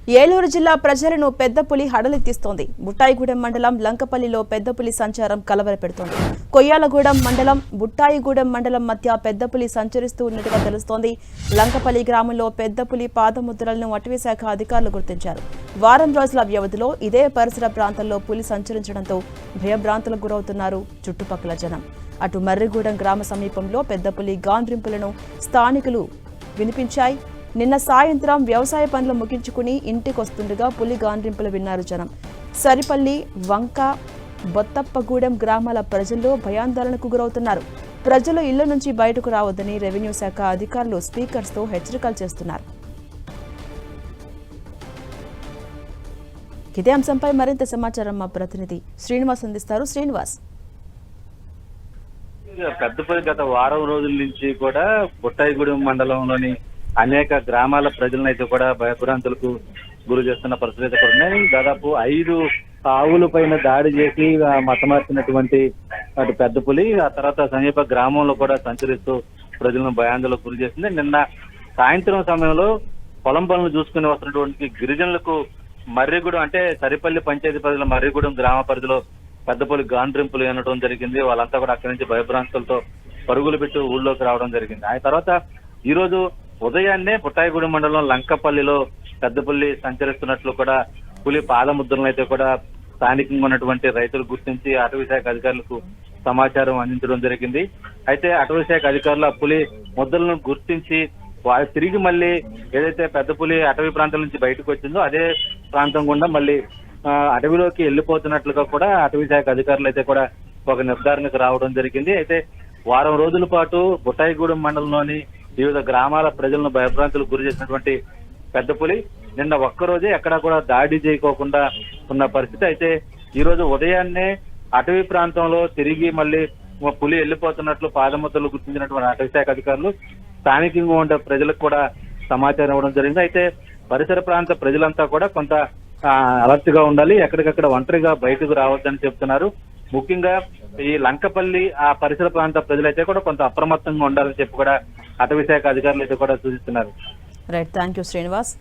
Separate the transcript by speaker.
Speaker 1: ఏలూరు జిల్లా ప్రజలను పెద్దపులి హడలెత్తిస్తోంది. బుట్టాయిగూడెం మండలం లంకపల్లిలో పెద్దపులి సంచారం కలవరపెడుతోంది. కొయ్యాలగూడెం మండలం, బుట్టాయిగూడెం మండలం మధ్య పెద్దపులి సంచరిస్తూ ఉన్నట్టుగా తెలుస్తోంది. లంకపల్లి గ్రామంలో పెద్దపులి పాదముద్రలను అటవీశాఖ అధికారులు గుర్తించారు. వారం రోజుల వ్యవధిలో ఇదే పరిసర ప్రాంతంలో పులి సంచరించడంతో భయభ్రాంతులకు గురవుతున్నారు చుట్టుపక్కల జనం. అటు మర్రిగూడెం గ్రామ సమీపంలో పెద్దపులి గాండ్రింపులను స్థానికులు వినిపించాయి. నిన్న సాయంత్రం వ్యవసాయ పనులు ముగించుకుని ఇంటికొస్తుండగా పులి గాండ్రింపులు విన్నారు జనం. సరిపల్లి, వంక, బొత్తప్పగూడెం గ్రామాల ప్రజలు భయాందోళనకు గురవుతున్నారు. ప్రజలు ఇళ్ల నుంచి బయటకు రావద్దని రెవెన్యూ శాఖ అధికారులు స్పీకర్స్తో హెచ్చరికలు చేస్తున్నారు. ఇదే అంశంపై మరింత సమాచారం మా ప్రతినిధి శ్రీనివాస్ అందిస్తారు. శ్రీనివాస్,
Speaker 2: పెద్దపల్లి గత వారం రోజుల నుంచి కూడా బుట్టాయిగూడెం మండలంలోని అనేక గ్రామాల ప్రజలను అయితే కూడా భయభ్రాంతులకు గురి చేస్తున్న పరిస్థితి అయితే ఉన్నాయి. దాదాపు 5 ఆవుల పైన దాడి చేసి మతమార్చినటువంటి అటు పెద్దపులి ఆ తర్వాత సమీప గ్రామంలో కూడా సంచరిస్తూ ప్రజలను భయాందోళనకు గురి చేసింది. నిన్న సాయంత్రం సమయంలో పొలం పనులు చూసుకుని వస్తున్నటువంటి గిరిజనులకు మర్రిగూడెం అంటే సరిపల్లి పంచాయతీ పరిధిలో మర్రిగూడెం గ్రామ పరిధిలో పెద్దపులి గాండ్రింపులు వినడం జరిగింది. వాళ్ళంతా కూడా అక్కడి నుంచి భయభ్రాంతులతో పరుగులు పెట్టి ఊళ్ళోకి రావడం జరిగింది. ఆ తర్వాత ఈ రోజు ఉదయాన్నే బుట్టాయిగూడెం మండలం లంకపల్లిలో పెద్దపులి సంచరిస్తున్నట్లు కూడా పులి పాదముద్రలను అయితే కూడా స్థానికంగా ఉన్నటువంటి రైతులు గుర్తించి అటవీశాఖ అధికారులకు సమాచారం అందించడం జరిగింది. అయితే అటవీశాఖ అధికారులు ఆ పులి ముద్రలను గుర్తించి తిరిగి మళ్ళీ ఏదైతే పెద్దపులి అటవీ ప్రాంతం నుంచి బయటకు వచ్చిందో అదే ప్రాంతం గుండా మళ్ళీ అటవీలోకి వెళ్ళిపోతున్నట్లుగా కూడా అటవీశాఖ అధికారులు అయితే కూడా ఒక నిర్ధారణకు రావడం జరిగింది. అయితే వారం రోజుల పాటు బుట్టాయిగూడెం మండలంలోని వివిధ గ్రామాల ప్రజలను భయభ్రాంతులకు గురి చేసినటువంటి పెద్దపులి నిన్న ఒక్కరోజే ఎక్కడా కూడా దాడి చేయకోకుండా ఉన్న పరిస్థితి. అయితే ఈ రోజు ఉదయాన్నే అటవీ ప్రాంతంలో తిరిగి మళ్ళీ పులి వెళ్ళిపోతున్నట్లు పాదముద్రలు గుర్తించినటువంటి అటవీశాఖ అధికారులు స్థానికంగా ఉండే ప్రజలకు కూడా సమాచారం ఇవ్వడం జరిగింది. అయితే పరిసర ప్రాంత ప్రజలంతా కూడా కొంత అలర్ట్ గా ఉండాలి, ఎక్కడికక్కడ ఒంటరిగా బయటకు రావద్దని చెప్తున్నారు. ముఖ్యంగా ఈ లంకపల్లి ఆ పరిసర ప్రాంత ప్రజలైతే కూడా కొంత అప్రమత్తంగా ఉండాలని చెప్పి కూడా అటవీశాఖ అధికారులు అయితే కూడా సూచిస్తున్నారు.
Speaker 1: Right, thank you Srinivas.